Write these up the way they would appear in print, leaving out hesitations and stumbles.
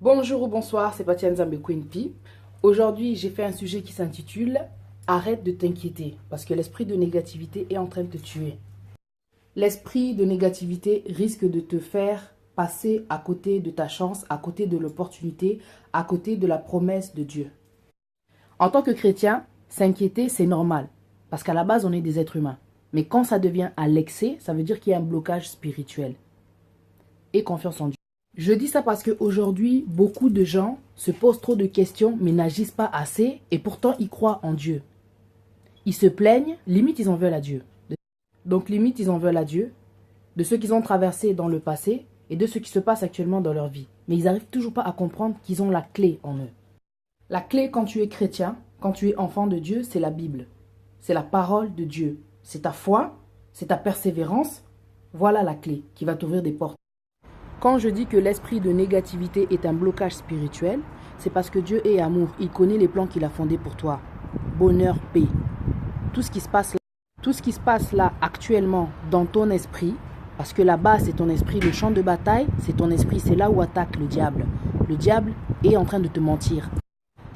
Bonjour ou bonsoir, c'est Patia Nzambe Queen P. Aujourd'hui, j'ai fait un sujet qui s'intitule « Arrête de t'inquiéter » parce que l'esprit de négativité est en train de te tuer. L'esprit de négativité risque de te faire passer à côté de ta chance, à côté de l'opportunité, à côté de la promesse de Dieu. En tant que chrétien, s'inquiéter, c'est normal parce qu'à la base, on est des êtres humains. Mais quand ça devient à l'excès, ça veut dire qu'il y a un blocage spirituel. Et confiance en Dieu. Je dis ça parce qu'aujourd'hui, beaucoup de gens se posent trop de questions mais n'agissent pas assez et pourtant ils croient en Dieu. Ils se plaignent, limite ils en veulent à Dieu. Donc limite ils en veulent à Dieu de ce qu'ils ont traversé dans le passé et de ce qui se passe actuellement dans leur vie. Mais ils n'arrivent toujours pas à comprendre qu'ils ont la clé en eux. La clé quand tu es chrétien, quand tu es enfant de Dieu, c'est la Bible. C'est la parole de Dieu. C'est ta foi, c'est ta persévérance. Voilà la clé qui va t'ouvrir des portes. Quand je dis que l'esprit de négativité est un blocage spirituel, c'est parce que Dieu est amour. Il connaît les plans qu'il a fondés pour toi. Bonheur, paix. Tout ce qui se passe là actuellement dans ton esprit, parce que là-bas c'est ton esprit, le champ de bataille, c'est ton esprit, c'est là où attaque le diable. Le diable est en train de te mentir.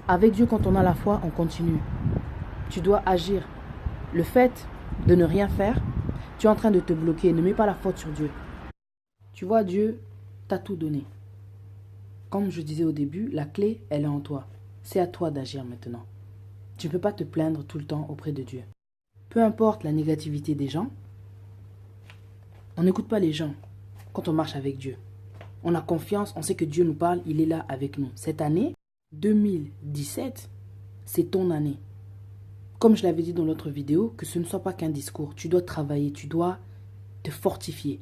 Avec Dieu, quand on a la foi, on continue. Tu dois agir. Le fait de ne rien faire, tu es en train de te bloquer. Ne mets pas la faute sur Dieu. Tu vois, Dieu t'a tout donné. Comme je disais au début, la clé, elle est en toi. C'est à toi d'agir maintenant. Tu ne peux pas te plaindre tout le temps auprès de Dieu. Peu importe la négativité des gens, on n'écoute pas les gens quand on marche avec Dieu. On a confiance, on sait que Dieu nous parle, il est là avec nous. Cette année, 2017, c'est ton année. Comme je l'avais dit dans l'autre vidéo, que ce ne soit pas qu'un discours. Tu dois travailler, tu dois te fortifier.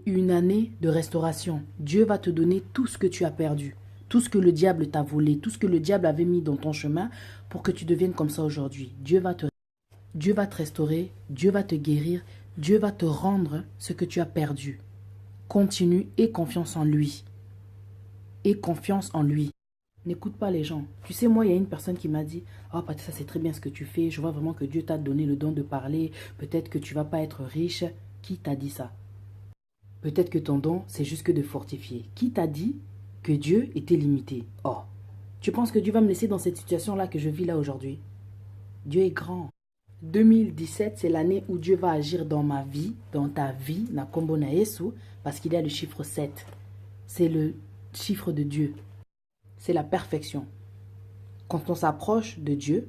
Une année de restauration. Dieu va te donner tout ce que tu as perdu, tout ce que le diable t'a volé, tout ce que le diable avait mis dans ton chemin pour que tu deviennes comme ça aujourd'hui. Dieu va te restaurer, Dieu va te guérir, Dieu va te rendre ce que tu as perdu. Continue et confiance en lui. Et confiance en lui. N'écoute pas les gens. Tu sais, moi, il y a une personne qui m'a dit « Oh, Patricia, c'est très bien ce que tu fais. Je vois vraiment que Dieu t'a donné le don de parler. Peut-être que tu ne vas pas être riche. » Qui t'a dit ça? Peut-être que ton don, c'est juste que de fortifier. Qui t'a dit que Dieu était limité? Oh, tu penses que Dieu va me laisser dans cette situation-là que je vis là aujourd'hui? Dieu est grand. 2017, c'est l'année où Dieu va agir dans ma vie, dans ta vie, na kombo na Yesu, parce qu'il y a le chiffre 7. C'est le chiffre de Dieu. C'est la perfection. Quand on s'approche de Dieu,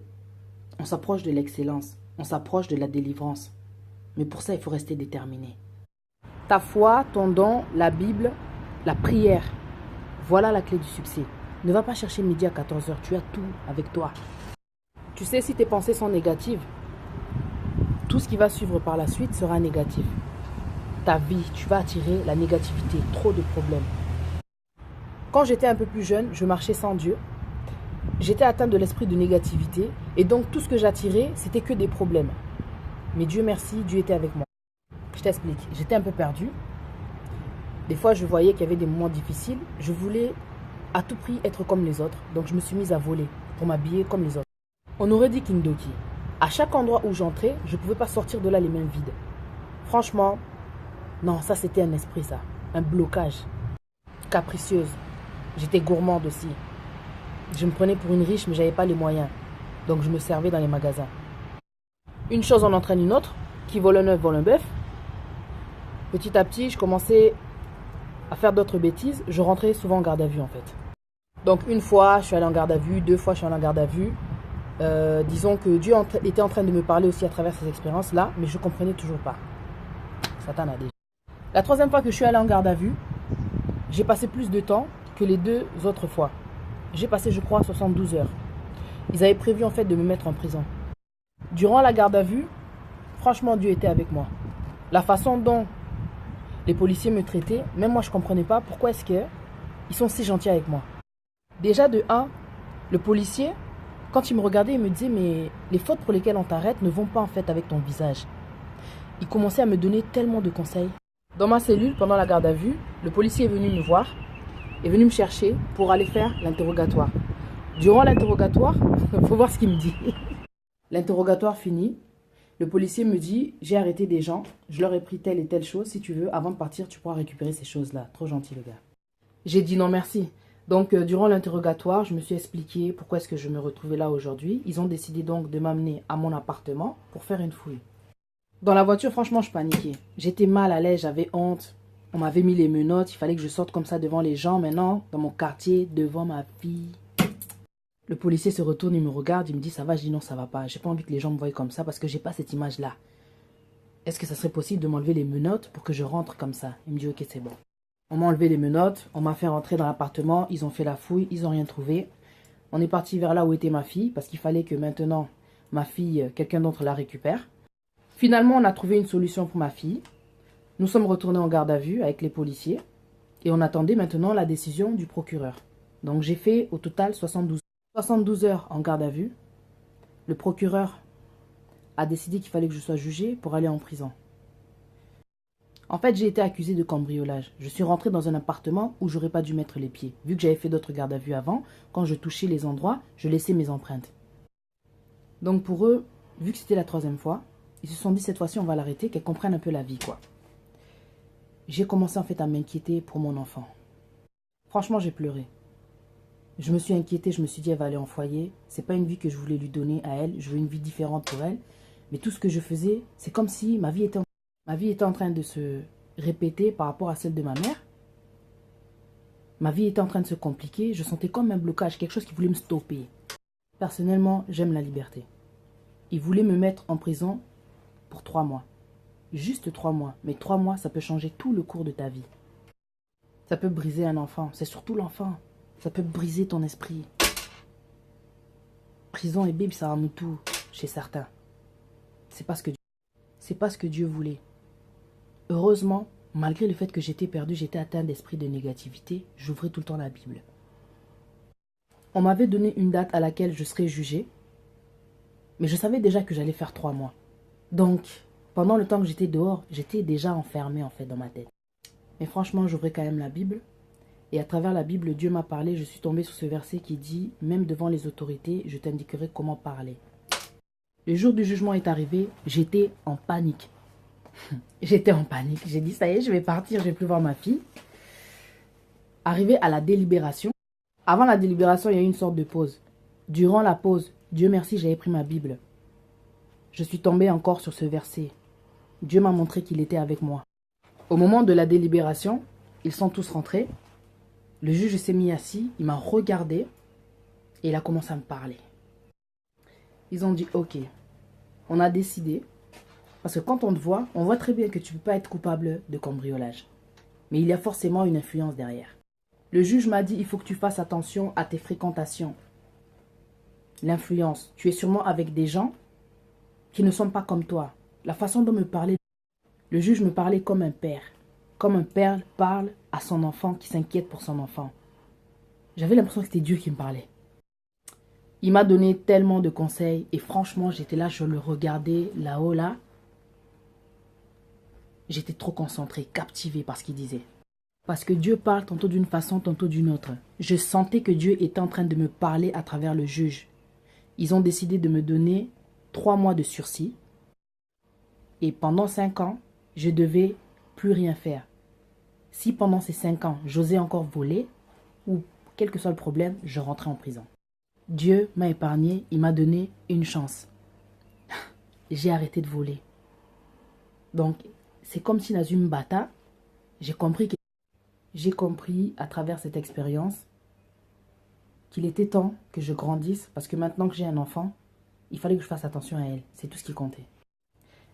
on s'approche de l'excellence, on s'approche de la délivrance. Mais pour ça, il faut rester déterminé. Ta foi, ton don, la Bible, la prière. Voilà la clé du succès. Ne va pas chercher midi à 14h. Tu as tout avec toi. Tu sais, si tes pensées sont négatives, tout ce qui va suivre par la suite sera négatif. Ta vie, tu vas attirer la négativité. Trop de problèmes. Quand j'étais un peu plus jeune, je marchais sans Dieu. J'étais atteinte de l'esprit de négativité. Et donc, tout ce que j'attirais, c'était que des problèmes. Mais Dieu merci, Dieu était avec moi. Je t'explique, j'étais un peu perdue. Des fois, je voyais qu'il y avait des moments difficiles. Je voulais à tout prix être comme les autres. Donc, je me suis mise à voler pour m'habiller comme les autres. On aurait dit Kindoki. À chaque endroit où j'entrais, je ne pouvais pas sortir de là les mains vides. Franchement, non, ça c'était un esprit ça. Un blocage. Capricieuse. J'étais gourmande aussi. Je me prenais pour une riche mais je n'avais pas les moyens. Donc, je me servais dans les magasins. Une chose en entraîne une autre. Qui vole un œuf, vole un bœuf. Petit à petit, je commençais à faire d'autres bêtises. Je rentrais souvent en garde à vue en fait. Donc une fois, je suis allée en garde à vue. 2 fois, je suis allée en garde à vue. Disons que Dieu était en train de me parler aussi à travers ces expériences-là, mais je ne comprenais toujours pas. Satan a déjà. La 3e fois que je suis allée en garde à vue, j'ai passé plus de temps que les 2 autres fois. J'ai passé, je crois, 72 heures. Ils avaient prévu en fait de me mettre en prison. Durant la garde à vue, franchement, Dieu était avec moi. La façon dont les policiers me traitaient, même moi je ne comprenais pas pourquoi est-ce qu'ils sont si gentils avec moi. Déjà de 1, le policier, quand il me regardait, il me disait mais les fautes pour lesquelles on t'arrête ne vont pas en fait avec ton visage. Il commençait à me donner tellement de conseils. Dans ma cellule, pendant la garde à vue, le policier est venu me voir, est venu me chercher pour aller faire l'interrogatoire. Durant l'interrogatoire, il faut voir ce qu'il me dit. L'interrogatoire fini. Le policier me dit, j'ai arrêté des gens, je leur ai pris telle et telle chose, si tu veux, avant de partir, tu pourras récupérer ces choses-là. Trop gentil le gars. J'ai dit non merci. Donc, durant l'interrogatoire, je me suis expliqué pourquoi est-ce que je me retrouvais là aujourd'hui. Ils ont décidé donc de m'amener à mon appartement pour faire une fouille. Dans la voiture, franchement, je paniquais. J'étais mal à l'aise, j'avais honte. On m'avait mis les menottes, il fallait que je sorte comme ça devant les gens. Maintenant, dans mon quartier, devant ma fille. Le policier se retourne, il me regarde, il me dit ça va, je dis non, ça va pas. J'ai pas envie que les gens me voient comme ça parce que j'ai pas cette image-là. Est-ce que ça serait possible de m'enlever les menottes pour que je rentre comme ça? Il me dit ok, c'est bon. On m'a enlevé les menottes, on m'a fait rentrer dans l'appartement, ils ont fait la fouille, ils n'ont rien trouvé. On est parti vers là où était ma fille parce qu'il fallait que maintenant ma fille, quelqu'un d'autre la récupère. Finalement, on a trouvé une solution pour ma fille. Nous sommes retournés en garde à vue avec les policiers et on attendait maintenant la décision du procureur. Donc j'ai fait au total 72 heures en garde à vue. Le procureur a décidé qu'il fallait que je sois jugé pour aller en prison. En fait, j'ai été accusé de cambriolage. Je suis rentré dans un appartement où j'aurais pas dû mettre les pieds. Vu que j'avais fait d'autres gardes à vue avant, quand je touchais les endroits, je laissais mes empreintes. Donc pour eux, vu que c'était la 3e fois, ils se sont dit cette fois-ci on va l'arrêter, qu'elle comprenne un peu la vie quoi. J'ai commencé en fait à m'inquiéter pour mon enfant. Franchement, j'ai pleuré. Je me suis inquiétée, je me suis dit elle va aller en foyer. C'est pas une vie que je voulais lui donner à elle, je veux une vie différente pour elle. Mais tout ce que je faisais, c'est comme si ma vie était en train de se répéter par rapport à celle de ma mère. Ma vie était en train de se compliquer. Je sentais comme un blocage, quelque chose qui voulait me stopper. Personnellement, j'aime la liberté. Ils voulaient me mettre en prison pour 3 mois. Juste 3 mois. Mais 3 mois, ça peut changer tout le cours de ta vie. Ça peut briser un enfant. C'est surtout l'enfant. Ça peut briser ton esprit. Prison et Bible, ça ramène tout chez certains. C'est pas ce que Dieu voulait. Heureusement, malgré le fait que j'étais perdu, j'étais atteint d'esprit de négativité, j'ouvrais tout le temps la Bible. On m'avait donné une date à laquelle je serais jugé, mais je savais déjà que j'allais faire 3 mois. Donc, pendant le temps que j'étais dehors, j'étais déjà enfermé en fait dans ma tête. Mais franchement, j'ouvrais quand même la Bible, et à travers la Bible, Dieu m'a parlé, je suis tombé sur ce verset qui dit « Même devant les autorités, je t'indiquerai comment parler ». Le jour du jugement est arrivé, j'étais en panique. J'étais en panique. J'ai dit, ça y est, je vais partir, je ne vais plus voir ma fille. Arrivé à la délibération. Avant la délibération, il y a eu une sorte de pause. Durant la pause, Dieu merci, j'avais pris ma Bible. Je suis tombée encore sur ce verset. Dieu m'a montré qu'il était avec moi. Au moment de la délibération, ils sont tous rentrés. Le juge s'est mis assis, il m'a regardé et il a commencé à me parler. Ils ont dit, ok, on a décidé. Parce que quand on te voit, on voit très bien que tu ne peux pas être coupable de cambriolage. Mais il y a forcément une influence derrière. Le juge m'a dit, il faut que tu fasses attention à tes fréquentations. L'influence. Tu es sûrement avec des gens qui ne sont pas comme toi. La façon dont me parlait, le juge me parlait comme un père. Comme un père parle à son enfant qui s'inquiète pour son enfant. J'avais l'impression que c'était Dieu qui me parlait. Il m'a donné tellement de conseils et franchement, j'étais là, je le regardais là-haut, là. J'étais trop concentrée, captivée par ce qu'il disait. Parce que Dieu parle tantôt d'une façon, tantôt d'une autre. Je sentais que Dieu était en train de me parler à travers le juge. Ils ont décidé de me donner 3 mois de sursis. Et pendant 5 ans, je devais plus rien faire. Si pendant ces 5 ans, j'osais encore voler, ou quel que soit le problème, je rentrais en prison. Dieu m'a épargné, il m'a donné une chance. J'ai arrêté de voler. Donc, c'est comme si Nazum Bata, j'ai compris à travers cette expérience qu'il était temps que je grandisse parce que maintenant que j'ai un enfant, il fallait que je fasse attention à elle. C'est tout ce qui comptait.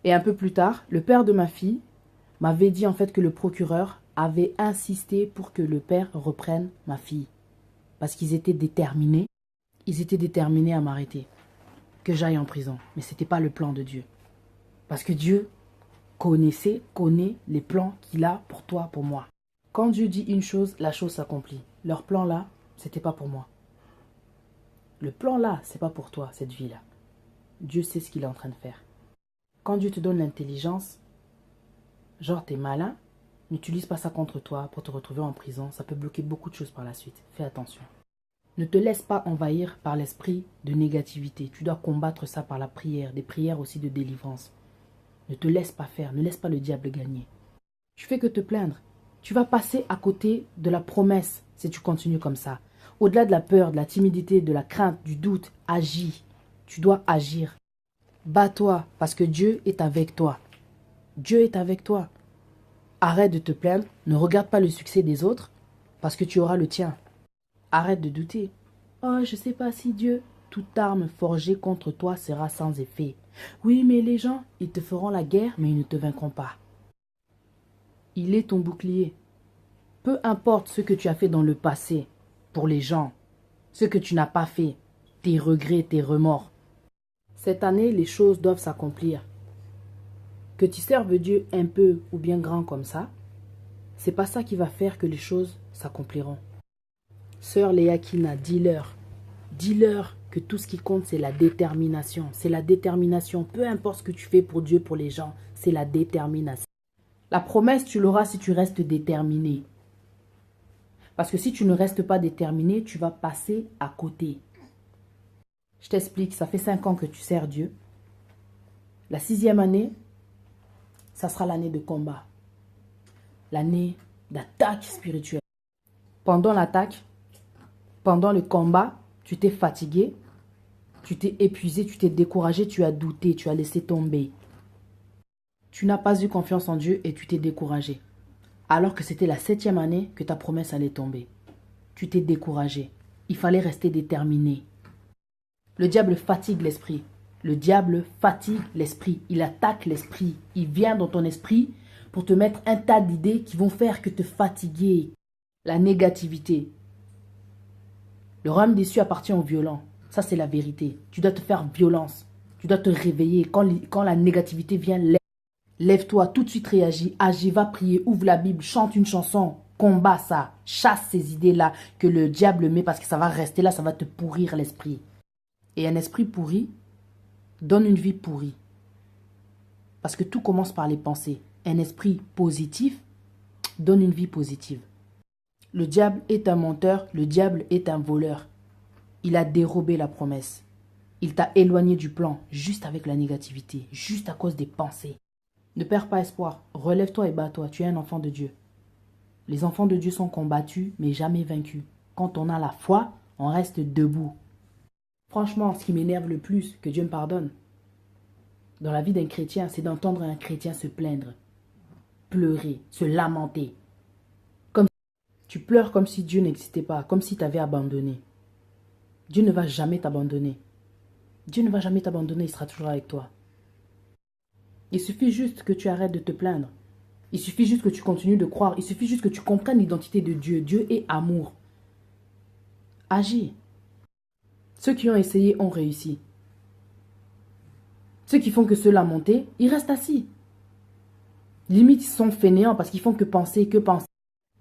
Et un peu plus tard, le père de ma fille m'avait dit en fait que le procureur avait insisté pour que le père reprenne ma fille. Parce qu'ils étaient déterminés. Ils étaient déterminés à m'arrêter. Que j'aille en prison. Mais ce n'était pas le plan de Dieu. Parce que Dieu connaît les plans qu'il a pour toi, pour moi. Quand Dieu dit une chose, la chose s'accomplit. Leur plan là, c'était pas pour moi. Le plan là, c'est pas pour toi, cette vie là. Dieu sait ce qu'il est en train de faire. Quand Dieu te donne l'intelligence, genre t'es malin, n'utilise pas ça contre toi pour te retrouver en prison. Ça peut bloquer beaucoup de choses par la suite. Fais attention. Ne te laisse pas envahir par l'esprit de négativité. Tu dois combattre ça par la prière, des prières aussi de délivrance. Ne te laisse pas faire, ne laisse pas le diable gagner. Tu fais que te plaindre. Tu vas passer à côté de la promesse si tu continues comme ça. Au-delà de la peur, de la timidité, de la crainte, du doute, agis. Tu dois agir. Bats-toi parce que Dieu est avec toi. Dieu est avec toi. Arrête de te plaindre, ne regarde pas le succès des autres parce que tu auras le tien. Arrête de douter. Oh, je ne sais pas si Dieu... Toute arme forgée contre toi sera sans effet. Oui, mais les gens, ils te feront la guerre, mais ils ne te vaincront pas. Il est ton bouclier. Peu importe ce que tu as fait dans le passé, pour les gens, ce que tu n'as pas fait, tes regrets, tes remords. Cette année, les choses doivent s'accomplir. Que tu serves Dieu un peu ou bien grand comme ça, c'est pas ça qui va faire que les choses s'accompliront. Sœur Léakina, dis-leur que tout ce qui compte, c'est la détermination. C'est la détermination. Peu importe ce que tu fais pour Dieu, pour les gens, c'est la détermination. La promesse, tu l'auras si tu restes déterminé. Parce que si tu ne restes pas déterminé, tu vas passer à côté. Je t'explique, ça fait 5 ans que tu sers Dieu. La 6e année, ça sera l'année de combat. L'année d'attaque spirituelle. Pendant l'attaque, pendant le combat, tu t'es fatigué, tu t'es épuisé, tu t'es découragé, tu as douté, tu as laissé tomber. Tu n'as pas eu confiance en Dieu et tu t'es découragé. Alors que c'était la 7e année que ta promesse allait tomber. Tu t'es découragé. Il fallait rester déterminé. Le diable fatigue l'esprit. Le diable fatigue l'esprit. Il attaque l'esprit. Il vient dans ton esprit pour te mettre un tas d'idées qui vont faire que te fatiguer. La négativité. Le royaume des cieux appartient aux violents. Ça, c'est la vérité. Tu dois te faire violence. Tu dois te réveiller. Quand la négativité vient, lève-toi, tout de suite réagis. Agis, va prier, ouvre la Bible, chante une chanson. Combat ça. Chasse ces idées-là que le diable met parce que ça va rester là, ça va te pourrir l'esprit. Et un esprit pourri donne une vie pourrie. Parce que tout commence par les pensées. Un esprit positif donne une vie positive. Le diable est un menteur, le diable est un voleur. Il a dérobé la promesse. Il t'a éloigné du plan, juste avec la négativité, juste à cause des pensées. Ne perds pas espoir, relève-toi et bats-toi, tu es un enfant de Dieu. Les enfants de Dieu sont combattus, mais jamais vaincus. Quand on a la foi, on reste debout. Franchement, ce qui m'énerve le plus, que Dieu me pardonne, dans la vie d'un chrétien, c'est d'entendre un chrétien se plaindre, pleurer, se lamenter. Tu pleures comme si Dieu n'existait pas, comme si tu avais abandonné. Dieu ne va jamais t'abandonner. Dieu ne va jamais t'abandonner, il sera toujours avec toi. Il suffit juste que tu arrêtes de te plaindre. Il suffit juste que tu continues de croire. Il suffit juste que tu comprennes l'identité de Dieu. Dieu est amour. Agis. Ceux qui ont essayé ont réussi. Ceux qui font que se lamenter, ils restent assis. Limite, ils sont fainéants parce qu'ils font que penser, que penser.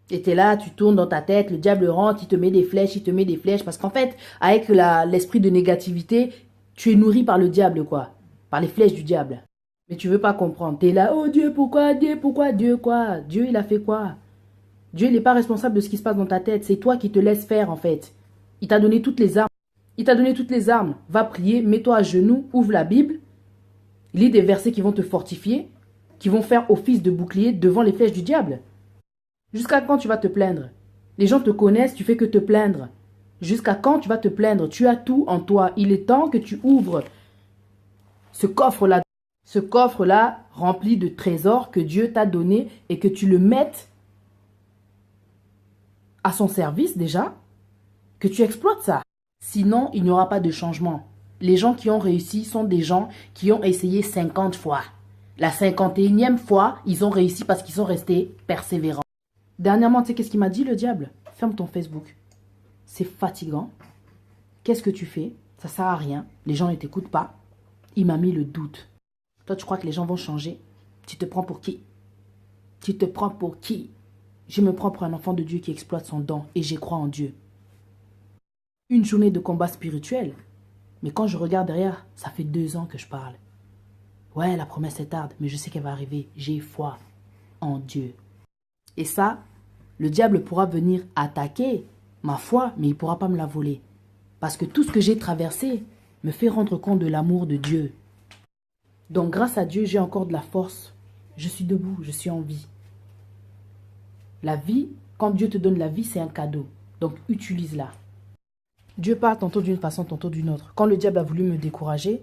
Et t'es là, tu tournes dans ta tête, le diable rentre, il te met des flèches, parce qu'en fait, avec l'esprit de négativité, tu es nourri par le diable, quoi. Par les flèches du diable. Mais tu veux pas comprendre. T'es là, oh Dieu, pourquoi, Dieu, quoi? Dieu, il a fait quoi? Dieu, il n'est pas responsable de ce qui se passe dans ta tête. C'est toi qui te laisses faire, en fait. Il t'a donné toutes les armes. Il t'a donné toutes les armes. Va prier, mets-toi à genoux, ouvre la Bible, lis des versets qui vont te fortifier, qui vont faire office de bouclier devant les flèches du diable. Jusqu'à quand tu vas te plaindre? Les gens te connaissent, tu fais que te plaindre. Jusqu'à quand tu vas te plaindre? Tu as tout en toi. Il est temps que tu ouvres ce coffre-là. Ce coffre-là rempli de trésors que Dieu t'a donné et que tu le mettes à son service déjà. Que tu exploites ça. Sinon, il n'y aura pas de changement. Les gens qui ont réussi sont des gens qui ont essayé 50 fois. La 51e fois, ils ont réussi parce qu'ils sont restés persévérants. Dernièrement, tu sais qu'est-ce qu'il m'a dit le diable? Ferme ton Facebook. C'est fatigant. Qu'est-ce que tu fais? Ça sert à rien. Les gens ne t'écoutent pas. Il m'a mis le doute. Toi, tu crois que les gens vont changer? Tu te prends pour qui? Tu te prends pour qui? Je me prends pour un enfant de Dieu qui exploite son don et j'y crois en Dieu. Une journée de combat spirituel. Mais quand je regarde derrière, ça fait 2 ans que je parle. Ouais, la promesse est tarde, mais je sais qu'elle va arriver. J'ai foi en Dieu. Et ça, le diable pourra venir attaquer ma foi, mais il ne pourra pas me la voler. Parce que tout ce que j'ai traversé me fait rendre compte de l'amour de Dieu. Donc grâce à Dieu, j'ai encore de la force. Je suis debout, je suis en vie. La vie, quand Dieu te donne la vie, c'est un cadeau. Donc utilise-la. Dieu parle tantôt d'une façon, tantôt d'une autre. Quand le diable a voulu me décourager,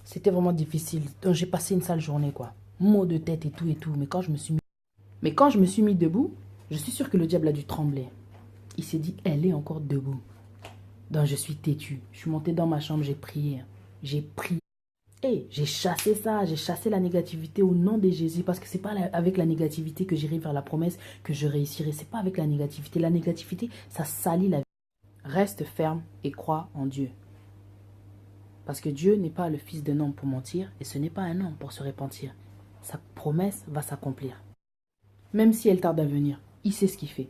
c'était vraiment difficile. Donc j'ai passé une sale journée, quoi. Maux de tête et tout et tout. Mais quand je me suis mis debout, je suis sûr que le diable a dû trembler. Il s'est dit, elle est encore debout. Donc je suis têtu. Je suis monté dans ma chambre, j'ai prié. J'ai prié. Et j'ai chassé ça, j'ai chassé la négativité au nom de Jésus. Parce que c'est pas avec la négativité que j'irai vers la promesse que je réussirai. C'est pas avec la négativité. La négativité, ça salit la vie. Reste ferme et crois en Dieu. Parce que Dieu n'est pas le fils d'un homme pour mentir et ce n'est pas un homme pour se repentir. Sa promesse va s'accomplir. Même si elle tarde à venir, il sait ce qu'il fait.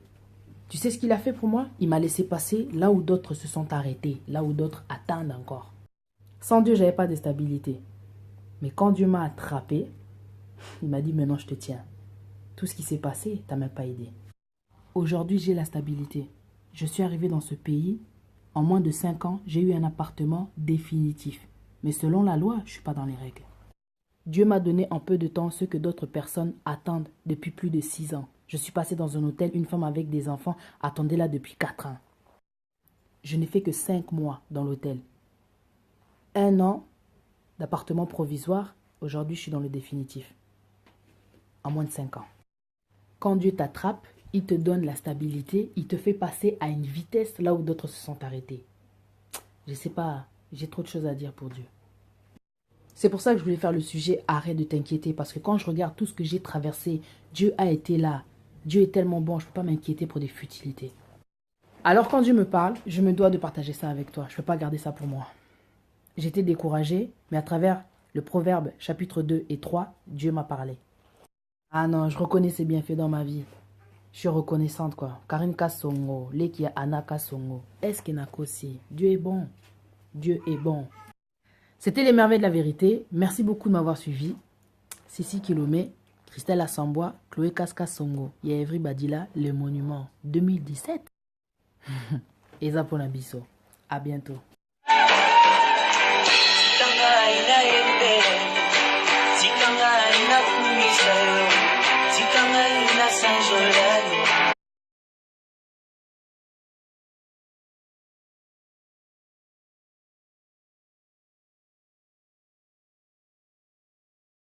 Tu sais ce qu'il a fait pour moi? Il m'a laissé passer là où d'autres se sont arrêtés, là où d'autres attendent encore. Sans Dieu, j'avais pas de stabilité. Mais quand Dieu m'a attrapé, il m'a dit maintenant je te tiens. Tout ce qui s'est passé, t'as même pas aidé. Aujourd'hui, j'ai la stabilité. Je suis arrivé dans ce pays. En moins de 5 ans, j'ai eu un appartement définitif. Mais selon la loi, je ne suis pas dans les règles. Dieu m'a donné en peu de temps ce que d'autres personnes attendent depuis plus de 6 ans. Je suis passé dans un hôtel, une femme avec des enfants attendait là depuis 4 ans. Je n'ai fait que 5 mois dans l'hôtel. 1 an d'appartement provisoire, aujourd'hui je suis dans le définitif. En moins de 5 ans. Quand Dieu t'attrape, il te donne la stabilité, il te fait passer à une vitesse là où d'autres se sont arrêtés. Je ne sais pas, j'ai trop de choses à dire pour Dieu. C'est pour ça que je voulais faire le sujet « Arrête de t'inquiéter » parce que quand je regarde tout ce que j'ai traversé, Dieu a été là. Dieu est tellement bon, je ne peux pas m'inquiéter pour des futilités. Alors quand Dieu me parle, je me dois de partager ça avec toi. Je ne peux pas garder ça pour moi. J'étais découragée, mais à travers le Proverbe chapitre 2 et 3, Dieu m'a parlé. Ah non, je reconnais ses bienfaits dans ma vie. Je suis reconnaissante, quoi. Karine Kasongo, Lekia Anna Kasongo. Est-ce qu'il n'a qu'aussi? Dieu est bon. Dieu est bon. C'était les merveilles de la vérité. Merci beaucoup de m'avoir suivi. Sissi Kilomé, Christelle Assambois, Chloé Kaskasongo. Il y a Everybody là, le monument 2017. Eza Ponabiso. À bientôt. Sikanga ina kumisa yo, sikanga ina sanjola.